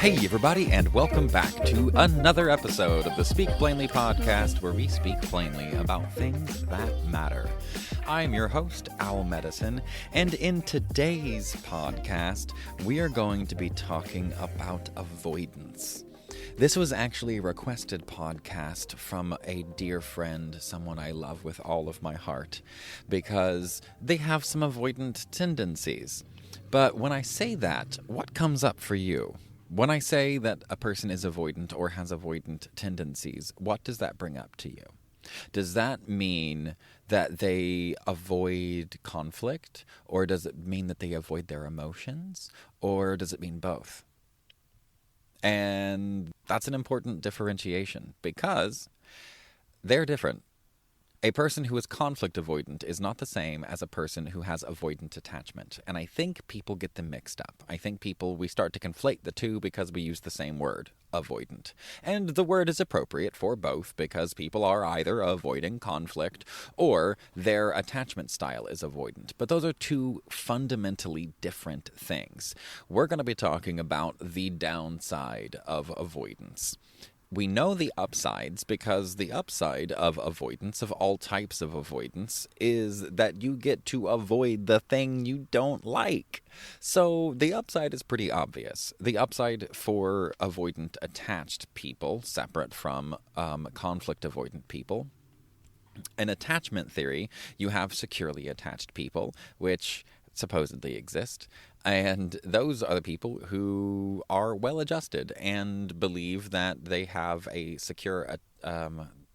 Hey everybody, and welcome back to another episode of the Speak Plainly podcast, where we speak plainly about things that matter. I'm your host, Owl Medicine, and in today's podcast, we are going to be talking about avoidance. This was actually a requested podcast from a dear friend, someone I love with all of my heart, because they have some avoidant tendencies. But when I say that, what comes up for you? When I say that a person is avoidant or has avoidant tendencies, what does that bring up to you? Does that mean that they avoid conflict, or does it mean that they avoid their emotions, or does it mean both? And that's an important differentiation because they're different. A person who is conflict avoidant is not the same as a person who has avoidant attachment. And I think people get them mixed up. I think we start to conflate the two because we use the same word, avoidant. And the word is appropriate for both because people are either avoiding conflict or their attachment style is avoidant. But those are two fundamentally different things. We're going to be talking about the downside of avoidance. We know the upsides because the upside of avoidance, of all types of avoidance, is that you get to avoid the thing you don't like. So the upside is pretty obvious. The upside for avoidant attached people, separate from conflict avoidant people. In attachment theory, you have securely attached people, which supposedly exist. And those are the people who are well-adjusted and believe that they have a secure,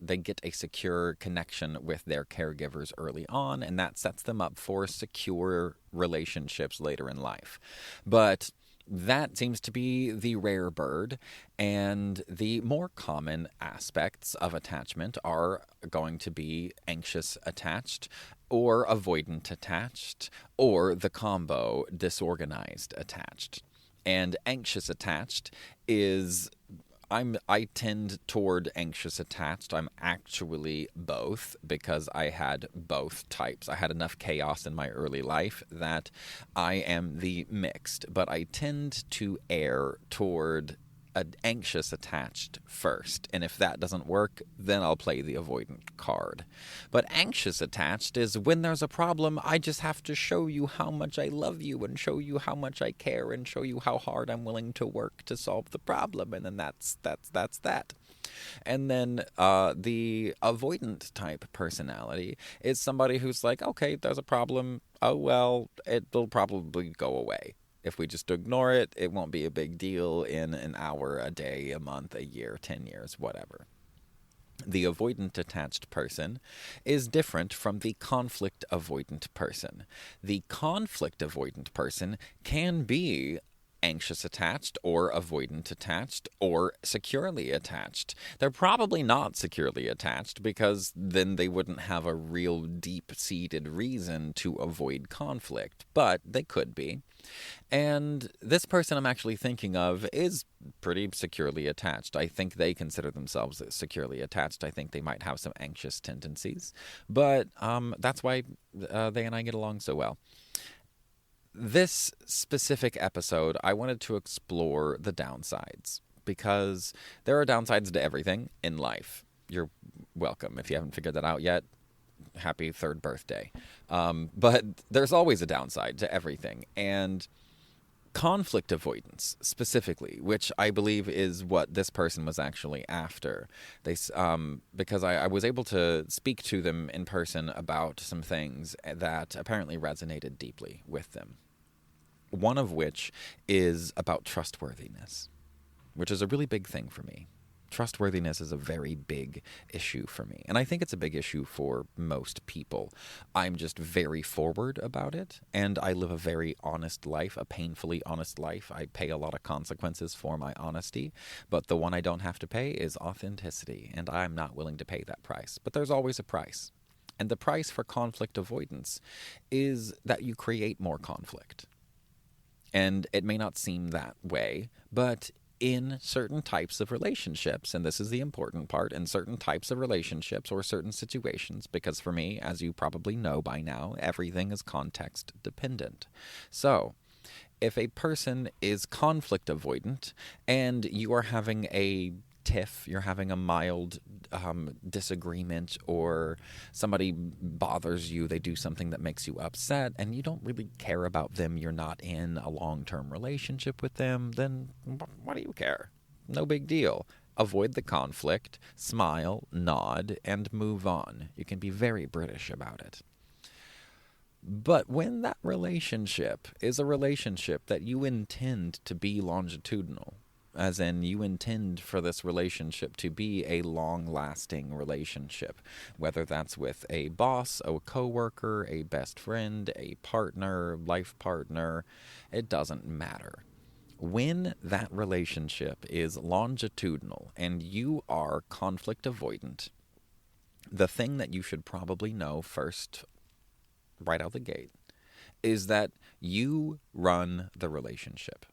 they get a secure connection with their caregivers early on, and that sets them up for secure relationships later in life. But that seems to be the rare bird, and the more common aspects of attachment are going to be anxious attached, or avoidant attached, or the combo disorganized attached. And anxious attached is, I tend toward anxious attached. I'm actually both because I had both types. I had enough chaos in my early life that I am the mixed, but I tend to err toward an anxious attached first, and if that doesn't work, then I'll play the avoidant card. But anxious attached is when there's a problem, I just have to show you how much I love you and show you how much I care and show you how hard I'm willing to work to solve the problem, and then that's that. And then the avoidant type personality is somebody who's like, okay, there's a problem, oh well, it'll probably go away. If we just ignore it, it won't be a big deal in an hour, a day, a month, a year, 10 years, whatever. The avoidant attached person is different from the conflict avoidant person. The conflict avoidant person can be anxious attached or avoidant attached or securely attached. They're probably not securely attached because then they wouldn't have a real deep-seated reason to avoid conflict, but they could be. And this person I'm actually thinking of is pretty securely attached. I think they consider themselves securely attached. I think they might have some anxious tendencies, but that's why they and I get along so well. This specific episode, I wanted to explore the downsides because there are downsides to everything in life. You're welcome. If you haven't figured that out yet, happy third birthday. But there's always a downside to everything. And conflict avoidance specifically, which I believe is what this person was actually after. Because I was able to speak to them in person about some things that apparently resonated deeply with them. One of which is about trustworthiness, which is a really big thing for me. Trustworthiness is a very big issue for me. And I think it's a big issue for most people. I'm just very forward about it. And I live a very honest life, a painfully honest life. I pay a lot of consequences for my honesty. But the one I don't have to pay is authenticity. And I'm not willing to pay that price. But there's always a price. And the price for conflict avoidance is that you create more conflict. And it may not seem that way, but in certain types of relationships, and this is the important part, in certain types of relationships or certain situations, because for me, as you probably know by now, everything is context dependent. So, if a person is conflict avoidant and you are having a tiff, you're having a mild disagreement, or somebody bothers you, they do something that makes you upset, and you don't really care about them, you're not in a long-term relationship with them, then what do you care? No big deal. Avoid the conflict, smile, nod, and move on. You can be very British about it. But when that relationship is a relationship that you intend to be longitudinal, as in you intend for this relationship to be a long-lasting relationship, whether that's with a boss, a coworker, a best friend, a partner, life partner, it doesn't matter. When that relationship is longitudinal and you are conflict avoidant, the thing that you should probably know first, right out the gate, is that you run the relationship.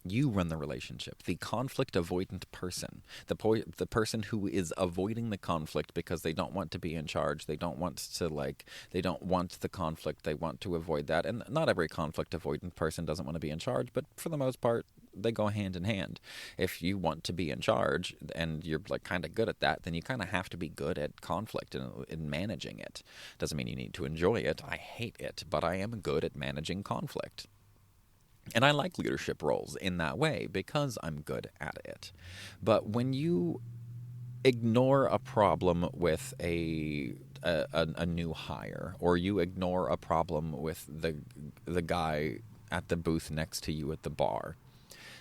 You run the relationship. The conflict avoidant person, the person who is avoiding the conflict because they don't want to be in charge, they don't want the conflict, they want to avoid that. And not every conflict avoidant person doesn't want to be in charge, but for the most part, they go hand in hand. If you want to be in charge and you're kind of good at that, then you kind of have to be good at conflict and in managing it. Doesn't mean you need to enjoy it. I hate it, but I am good at managing conflict. And I like leadership roles in that way because I'm good at it. But when you ignore a problem with a new hire, or you ignore a problem with the guy at the booth next to you at the bar,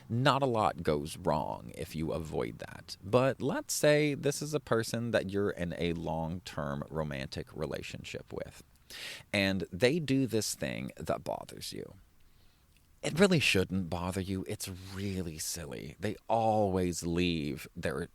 not a lot goes wrong if you avoid that. But let's say this is a person that you're in a long-term romantic relationship with, and they do this thing that bothers you. It really shouldn't bother you. It's really silly. They always leave their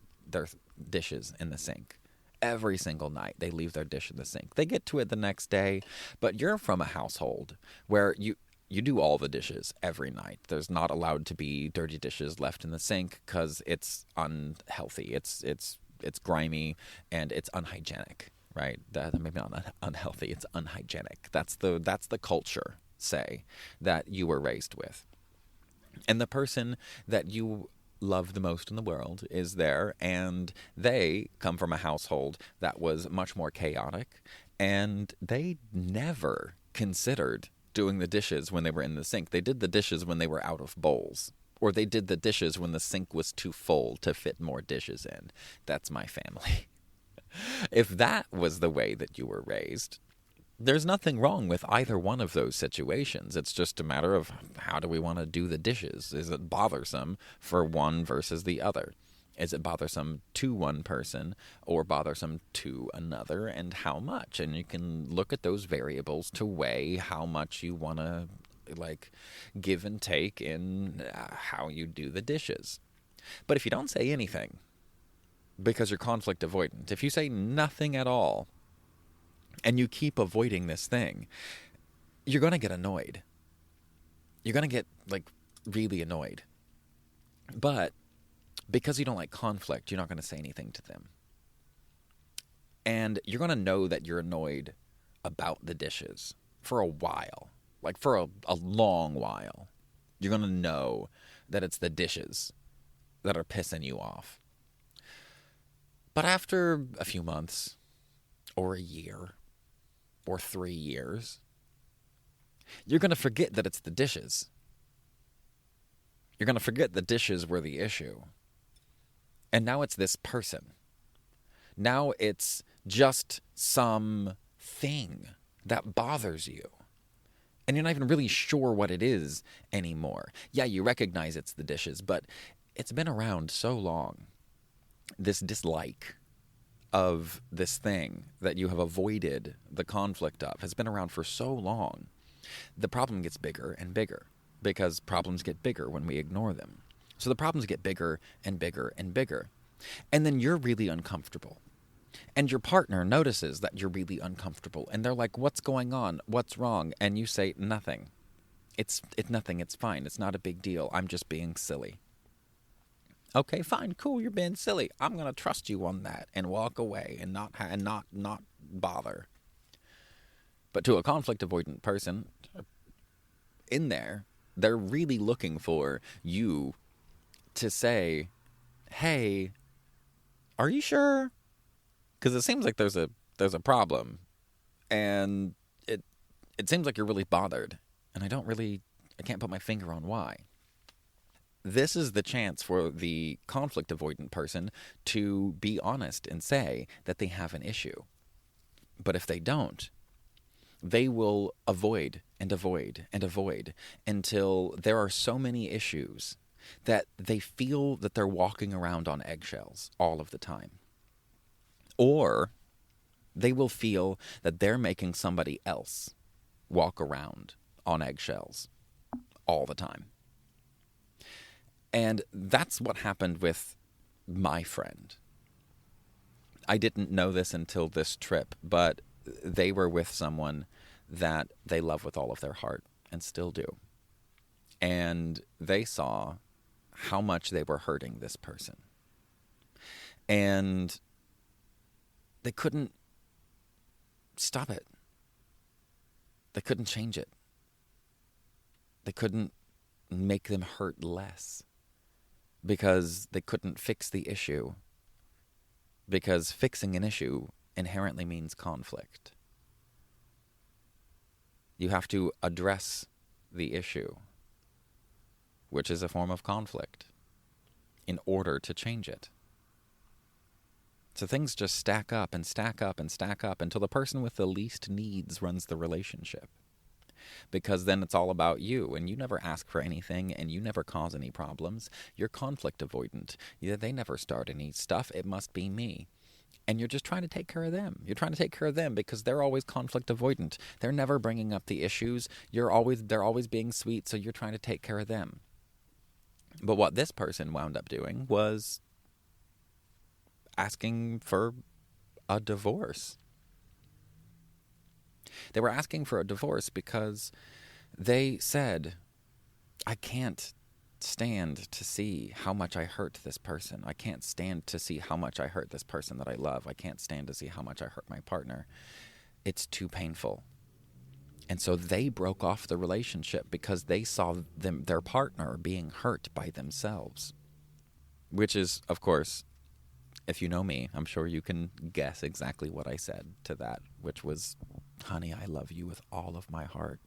dishes in the sink. Every single night, they leave their dish in the sink. They get to it the next day, but you're from a household where you do all the dishes every night. There's not allowed to be dirty dishes left in the sink because it's unhealthy. It's grimy and it's unhygienic, right? That maybe not unhealthy. It's unhygienic. That's the culture, say, that you were raised with. And the person that you love the most in the world is there, and they come from a household that was much more chaotic, and they never considered doing the dishes when they were in the sink. They did the dishes when they were out of bowls, or they did the dishes when the sink was too full to fit more dishes in. That's my family. If that was the way that you were raised, there's nothing wrong with either one of those situations. It's just a matter of how do we want to do the dishes? Is it bothersome for one versus the other? Is it bothersome to one person or bothersome to another, and how much? And you can look at those variables to weigh how much you want to give and take in how you do the dishes. But if you don't say anything because you're conflict avoidant, if you say nothing at all, and you keep avoiding this thing, you're going to get annoyed. You're going to get, really annoyed. But because you don't like conflict, you're not going to say anything to them. And you're going to know that you're annoyed about the dishes for a while. For a long while. You're going to know that it's the dishes that are pissing you off. But after a few months, or a year, or 3 years, you're going to forget that it's the dishes. You're going to forget the dishes were the issue. And now it's this person. Now it's just some thing that bothers you. And you're not even really sure what it is anymore. Yeah, you recognize it's the dishes, but it's been around so long. This dislike of this thing that you have avoided the conflict of has been around for so long. The problem gets bigger and bigger because problems get bigger when we ignore them. So the problems get bigger and bigger and bigger. And then you're really uncomfortable. And your partner notices that you're really uncomfortable. And they're like, what's going on? What's wrong? And you say, nothing. It's nothing. It's fine. It's not a big deal. I'm just being silly. Okay, fine, cool. You're being silly. I'm gonna trust you on that and walk away and not bother. But to a conflict avoidant person in there, they're really looking for you to say, "Hey, are you sure?" Because it seems like there's a problem, and it seems like you're really bothered, and I can't put my finger on why. This is the chance for the conflict avoidant person to be honest and say that they have an issue. But if they don't, they will avoid and avoid and avoid until there are so many issues that they feel that they're walking around on eggshells all of the time. Or they will feel that they're making somebody else walk around on eggshells all the time. And that's what happened with my friend. I didn't know this until this trip, but they were with someone that they love with all of their heart and still do. And they saw how much they were hurting this person. And they couldn't stop it. They couldn't change it. They couldn't make them hurt less because they couldn't fix the issue. Because fixing an issue inherently means conflict. You have to address the issue, which is a form of conflict, in order to change it. So things just stack up and stack up and stack up until the person with the least needs runs the relationship. Because then it's all about you, and you never ask for anything, and you never cause any problems. You're conflict avoidant. They never start any stuff. It must be me. And you're just trying to take care of them. You're trying to take care of them because they're always conflict avoidant. They're never bringing up the issues. They're always being sweet, so you're trying to take care of them. But what this person wound up doing was asking for a divorce. They were asking for a divorce because they said, I can't stand to see how much I hurt this person. I can't stand to see how much I hurt this person that I love. I can't stand to see how much I hurt my partner. It's too painful. And so they broke off the relationship because they saw their partner being hurt by themselves. Which is, of course, if you know me, I'm sure you can guess exactly what I said to that, which was, honey, I love you with all of my heart.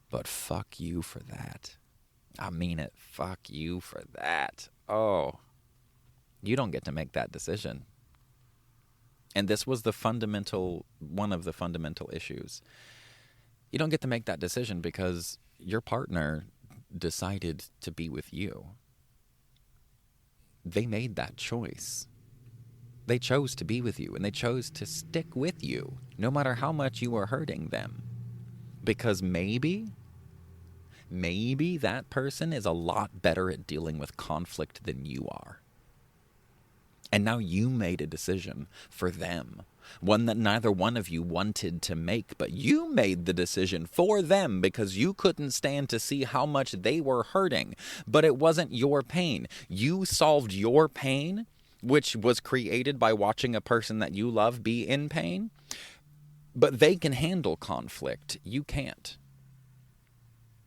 But fuck you for that. I mean it. Fuck you for that. Oh, you don't get to make that decision. And this was one of the fundamental issues. You don't get to make that decision because your partner decided to be with you. They made that choice. They chose to be with you, and they chose to stick with you, no matter how much you were hurting them. Because maybe that person is a lot better at dealing with conflict than you are. And now you made a decision for them, one that neither one of you wanted to make, but you made the decision for them because you couldn't stand to see how much they were hurting. But it wasn't your pain. You solved your pain, which was created by watching a person that you love be in pain. But they can handle conflict. You can't.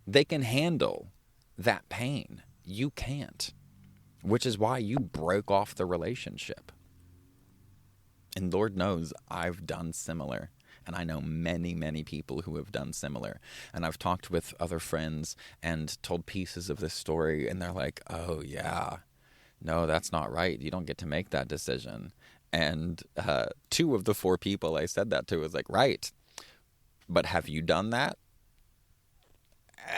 They can handle that pain. You can't. Which is why you broke off the relationship. And Lord knows I've done similar. And I know many, many people who have done similar. And I've talked with other friends and told pieces of this story. And they're like, oh, yeah, no, that's not right. You don't get to make that decision. And 2 of the 4 people I said that to was like, right. But have you done that?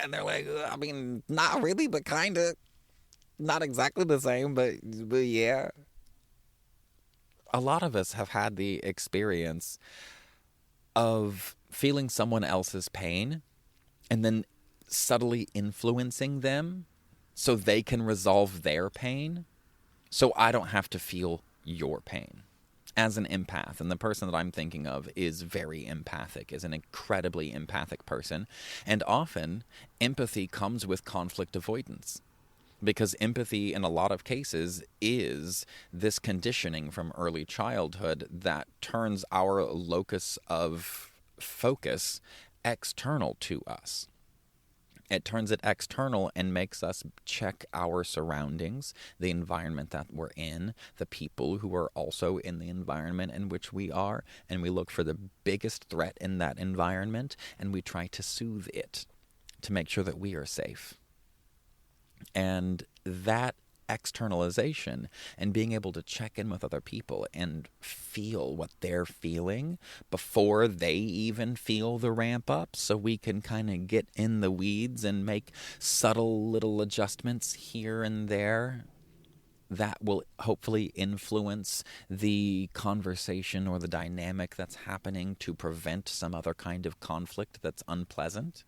And they're like, I mean, not really, but kind of. Not exactly the same, but yeah. A lot of us have had the experience of feeling someone else's pain and then subtly influencing them so they can resolve their pain so I don't have to feel your pain. As an empath, and the person that I'm thinking of is very empathic, is an incredibly empathic person, and often empathy comes with conflict avoidance. Because empathy, in a lot of cases, is this conditioning from early childhood that turns our locus of focus external to us. It turns it external and makes us check our surroundings, the environment that we're in, the people who are also in the environment in which we are, and we look for the biggest threat in that environment and we try to soothe it to make sure that we are safe. And that externalization and being able to check in with other people and feel what they're feeling before they even feel the ramp up, so we can kind of get in the weeds and make subtle little adjustments here and there, that will hopefully influence the conversation or the dynamic that's happening to prevent some other kind of conflict that's unpleasant.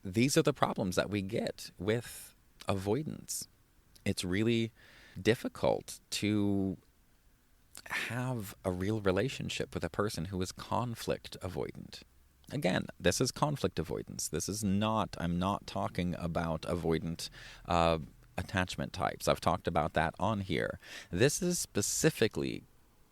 These are the problems that we get with avoidance. It's really difficult to have a real relationship with a person who is conflict avoidant. Again, this is conflict avoidance. This is not, I'm not talking about avoidant attachment types. I've talked about that on here. This is specifically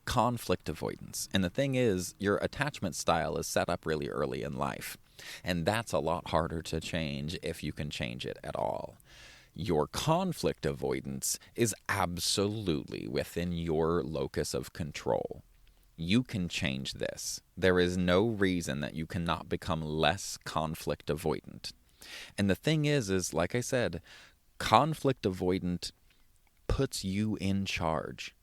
conflict avoidance. And the thing is, your attachment style is set up really early in life. And that's a lot harder to change if you can change it at all. Your conflict avoidance is absolutely within your locus of control. You can change this. There is no reason that you cannot become less conflict avoidant. And the thing is like I said, conflict avoidant puts you in charge.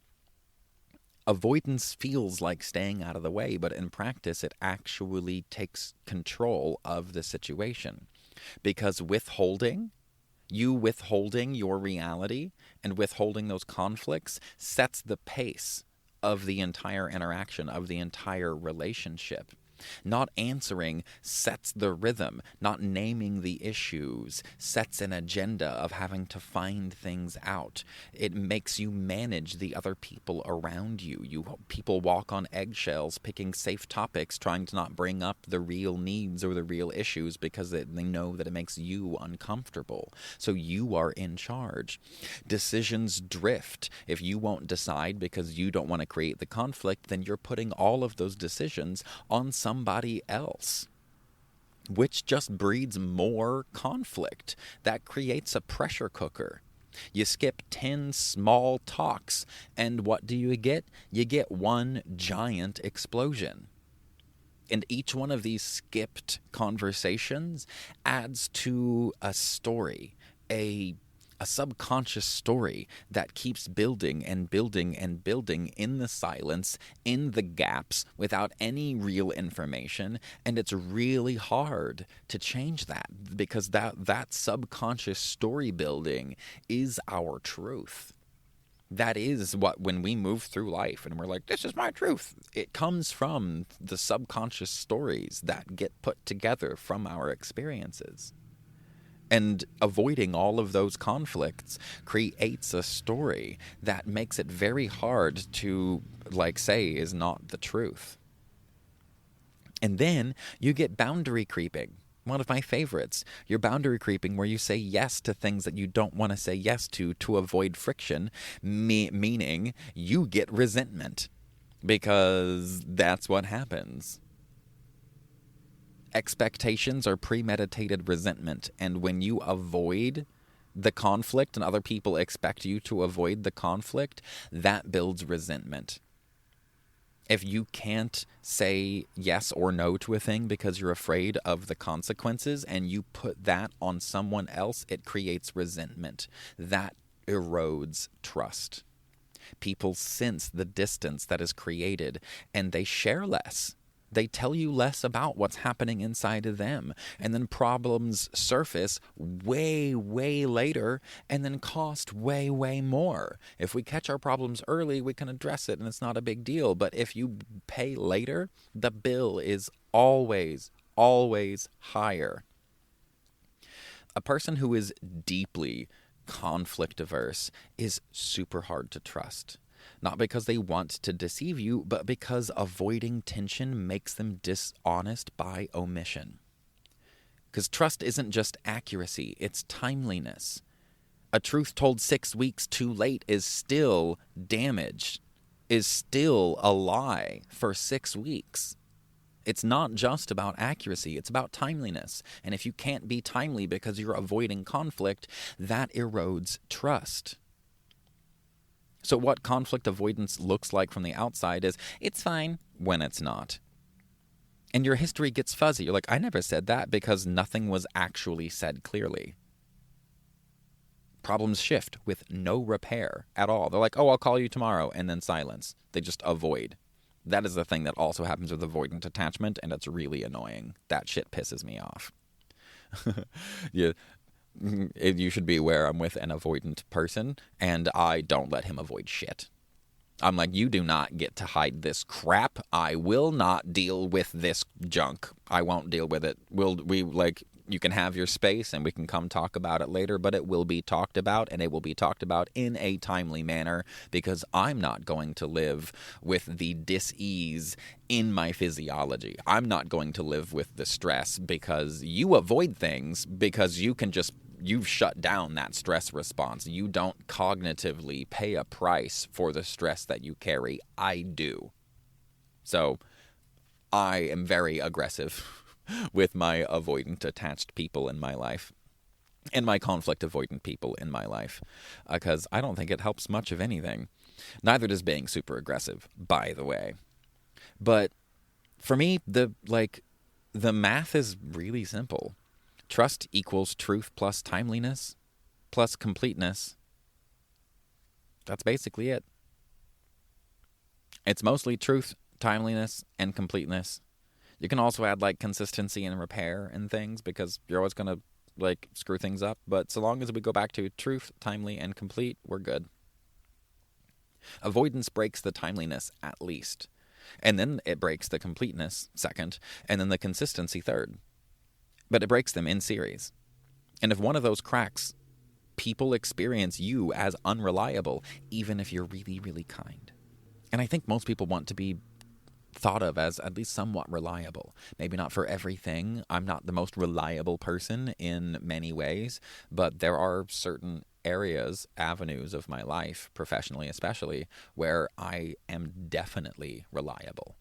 Avoidance feels like staying out of the way, but in practice, it actually takes control of the situation. Because withholding your reality and withholding those conflicts sets the pace of the entire interaction, of the entire relationship. Not answering sets the rhythm. Not naming the issues sets an agenda of having to find things out. It makes you manage the other people around you. People walk on eggshells, picking safe topics, trying to not bring up the real needs or the real issues because they know that it makes you uncomfortable. So you are in charge. Decisions drift. If you won't decide because you don't want to create the conflict, then you're putting all of those decisions on somebody else, which just breeds more conflict. That creates a pressure cooker. You skip 10 small talks, and what do you get? You get one giant explosion. And each one of these skipped conversations adds to a story, a subconscious story that keeps building and building and building in the silence, in the gaps, without any real information. And it's really hard to change that, because that subconscious story building is our truth. That is what, when we move through life and we're like, this is my truth, it comes from the subconscious stories that get put together from our experiences. And avoiding all of those conflicts creates a story that makes it very hard to, say is not the truth. And then you get boundary creeping. One of my favorites. You're boundary creeping, where you say yes to things that you don't want to say yes to avoid friction, meaning you get resentment, because that's what happens. Expectations are premeditated resentment, and when you avoid the conflict and other people expect you to avoid the conflict, that builds resentment. If you can't say yes or no to a thing because you're afraid of the consequences and you put that on someone else, it creates resentment. That erodes trust. People sense the distance that is created and they share less. They tell you less about what's happening inside of them. And then problems surface way, way later and then cost way, way more. If we catch our problems early, we can address it and it's not a big deal. But if you pay later, the bill is always, always higher. A person who is deeply conflict averse is super hard to trust. Not because they want to deceive you, but because avoiding tension makes them dishonest by omission. Because trust isn't just accuracy, it's timeliness. A truth told 6 weeks too late is still damage, is still a lie for 6 weeks. It's not just about accuracy, it's about timeliness. And if you can't be timely because you're avoiding conflict, that erodes trust. So what conflict avoidance looks like from the outside is, it's fine when it's not. And your history gets fuzzy. You're like, I never said that, because nothing was actually said clearly. Problems shift with no repair at all. They're like, oh, I'll call you tomorrow, and then silence. They just avoid. That is the thing that also happens with avoidant attachment, and it's really annoying. That shit pisses me off. You should be aware I'm with an avoidant person, and I don't let him avoid shit. I'm like, you do not get to hide this crap. I will not deal with this junk. I won't deal with it. You can have your space and we can come talk about it later, but it will be talked about, and it will be talked about in a timely manner, because I'm not going to live with the dis-ease in my physiology. I'm not going to live with the stress because you avoid things because you've shut down that stress response. You don't cognitively pay a price for the stress that you carry. I do. So I am very aggressive with my avoidant attached people in my life and my conflict avoidant people in my life, because I don't think it helps much of anything. Neither does being super aggressive, by the way. But for me, the math is really simple. Trust equals truth plus timeliness plus completeness. That's basically it. It's mostly truth, timeliness, and completeness. You can also add consistency and repair and things, because you're always going to screw things up. But so long as we go back to truth, timely, and complete, we're good. Avoidance breaks the timeliness at least. And then it breaks the completeness second. And then the consistency third. But it breaks them in series. And if one of those cracks, people experience you as unreliable, even if you're really, really kind. And I think most people want to be thought of as at least somewhat reliable. Maybe not for everything. I'm not the most reliable person in many ways, but there are certain areas, avenues of my life, professionally especially, where I am definitely reliable.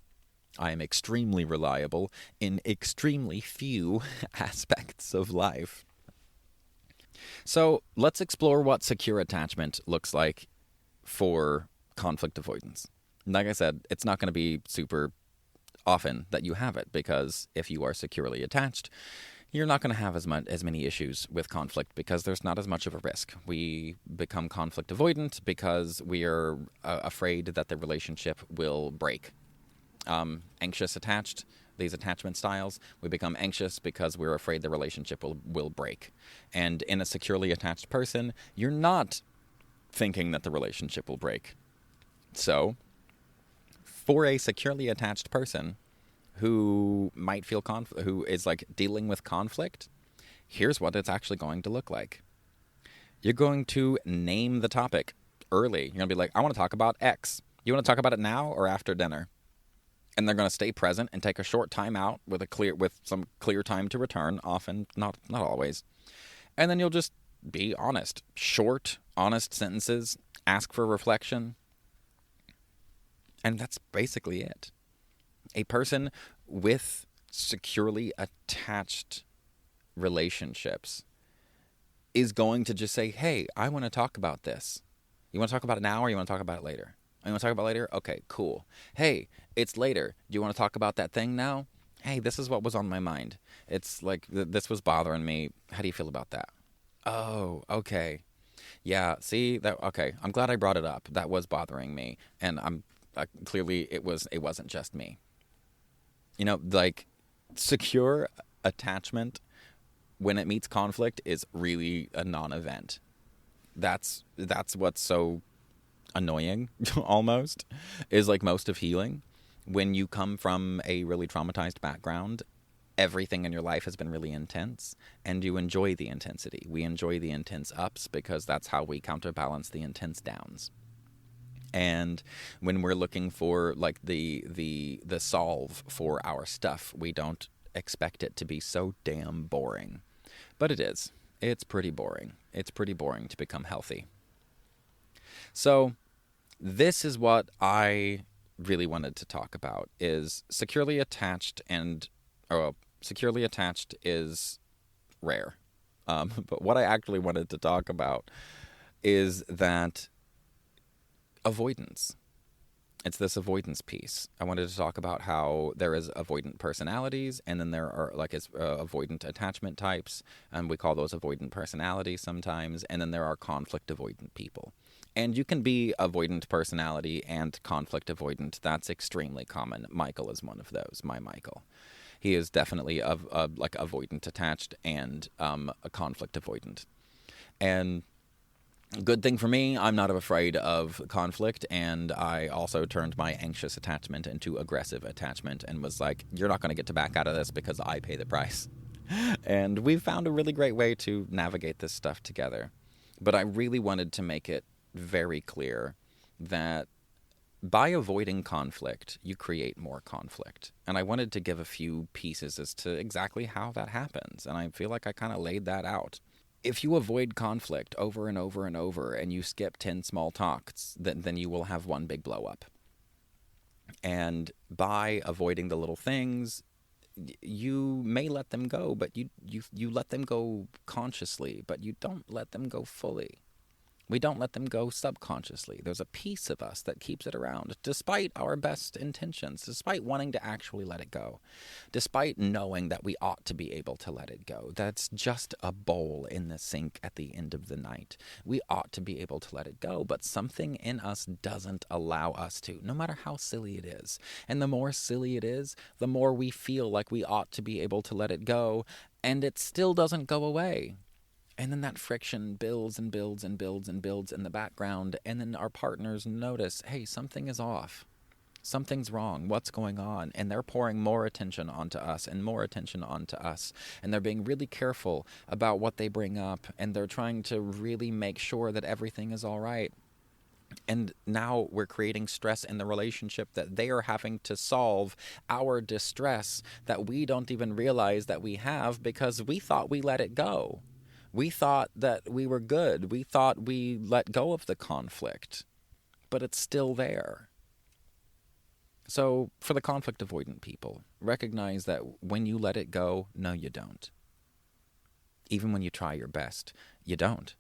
I am extremely reliable in extremely few aspects of life. So let's explore what secure attachment looks like for conflict avoidance. Like I said, it's not going to be super often that you have it, because if you are securely attached, you're not going to have as many issues with conflict, because there's not as much of a risk. We become conflict avoidant because we are afraid that the relationship will break. Anxious attached, these attachment styles, we become anxious because we're afraid the relationship will break. And in a securely attached person, you're not thinking that the relationship will break. So for a securely attached person who might feel who is dealing with conflict, here's what it's actually going to look like. You're going to name the topic early. You're going to be like, I want to talk about X. You want to talk about it now or after dinner? And they're going to stay present and take a short time out with some clear time to return, often, not always. And then you'll just be honest. Short, honest sentences. Ask for reflection. And that's basically it. A person with securely attached relationships is going to just say, hey, I want to talk about this. You want to talk about it now, or you want to talk about it later? Oh, you want to talk about it later? Okay, cool. Hey, it's later. Do you want to talk about that thing now? Hey, this is what was on my mind. It's this was bothering me. How do you feel about that? Oh, okay. Yeah, see, okay. I'm glad I brought it up. That was bothering me. And clearly it wasn't just me. Like, secure attachment, when it meets conflict, is really a non-event. That's what's so annoying, almost, is like most of healing. When you come from a really traumatized background, everything in your life has been really intense, and you enjoy the intensity. We enjoy the intense ups because that's how we counterbalance the intense downs. And when we're looking for like the solve for our stuff, we don't expect it to be so damn boring. But it is. It's pretty boring. It's pretty boring to become healthy. So this is what I really wanted to talk about, is securely attached securely attached is rare. But what I actually wanted to talk about is that avoidance. It's this avoidance piece. I wanted to talk about how there is avoidant personalities, and then there are avoidant attachment types, and we call those avoidant personalities sometimes, and then there are conflict avoidant people. And you can be avoidant personality and conflict avoidant. That's extremely common. Michael is one of those, my Michael. He is definitely avoidant attached and a conflict avoidant. And good thing for me, I'm not afraid of conflict, and I also turned my anxious attachment into aggressive attachment and was like, you're not going to get to back out of this because I pay the price. And we've found a really great way to navigate this stuff together. But I really wanted to make it very clear that by avoiding conflict, you create more conflict. And I wanted to give a few pieces as to exactly how that happens, and I feel like I kind of laid that out. If you avoid conflict over and over and over, and you skip 10 small talks, then you will have one big blow up. And by avoiding the little things, you may let them go, but you let them go consciously, but you don't let them go fully. We don't let them go subconsciously. There's a piece of us that keeps it around, despite our best intentions, despite wanting to actually let it go, despite knowing that we ought to be able to let it go. That's just a bowl in the sink at the end of the night. We ought to be able to let it go, but something in us doesn't allow us to, no matter how silly it is. And the more silly it is, the more we feel like we ought to be able to let it go, and it still doesn't go away. And then that friction builds and builds and builds and builds in the background. And then our partners notice, hey, something is off. Something's wrong. What's going on? And they're pouring more attention onto us and more attention onto us. And they're being really careful about what they bring up. And they're trying to really make sure that everything is all right. And now we're creating stress in the relationship that they are having to solve our distress that we don't even realize that we have because we thought we let it go. We thought that we were good. We thought we let go of the conflict, but it's still there. So for the conflict avoidant people, recognize that when you let it go, no, you don't. Even when you try your best, you don't.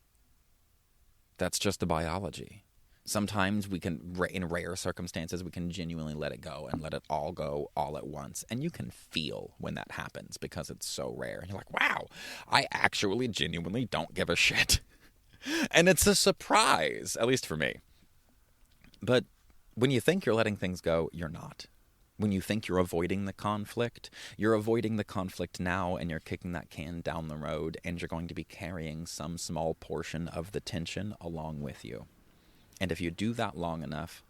That's just the biology. Sometimes we can, in rare circumstances, we can genuinely let it go and let it all go all at once. And you can feel when that happens because it's so rare. And you're like, wow, I actually genuinely don't give a shit. And it's a surprise, at least for me. But when you think you're letting things go, you're not. When you think you're avoiding the conflict now, and you're kicking that can down the road, and you're going to be carrying some small portion of the tension along with you. And if you do that long enough,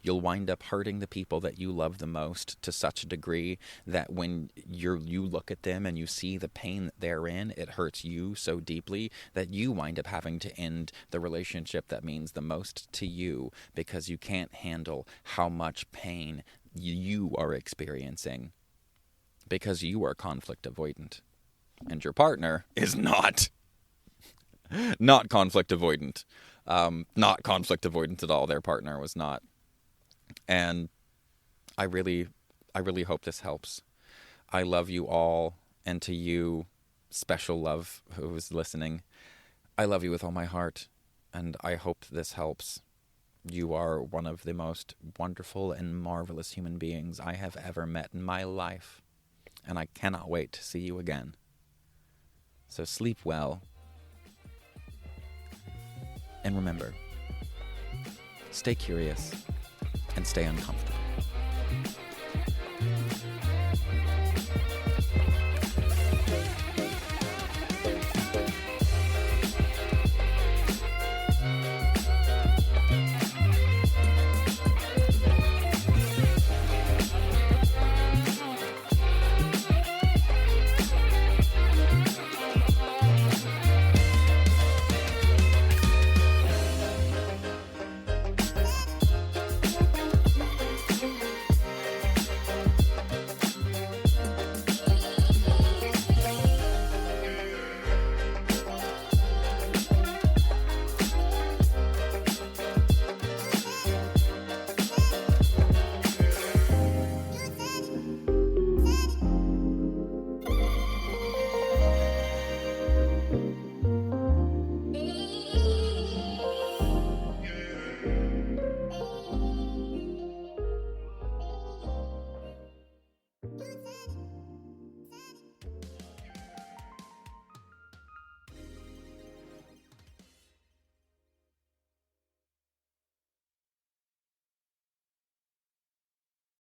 you'll wind up hurting the people that you love the most to such a degree that when you look at them and you see the pain that they're in, it hurts you so deeply that you wind up having to end the relationship that means the most to you because you can't handle how much pain you are experiencing because you are conflict avoidant. And your partner is not conflict avoidant. Not conflict avoidant at all. Their partner was not. And I really hope this helps. I love you all, and to you, special love who is listening, I love you with all my heart, and I hope this helps. You are one of the most wonderful and marvelous human beings I have ever met in my life, and I cannot wait to see you again. So sleep well. And remember, stay curious and stay uncomfortable.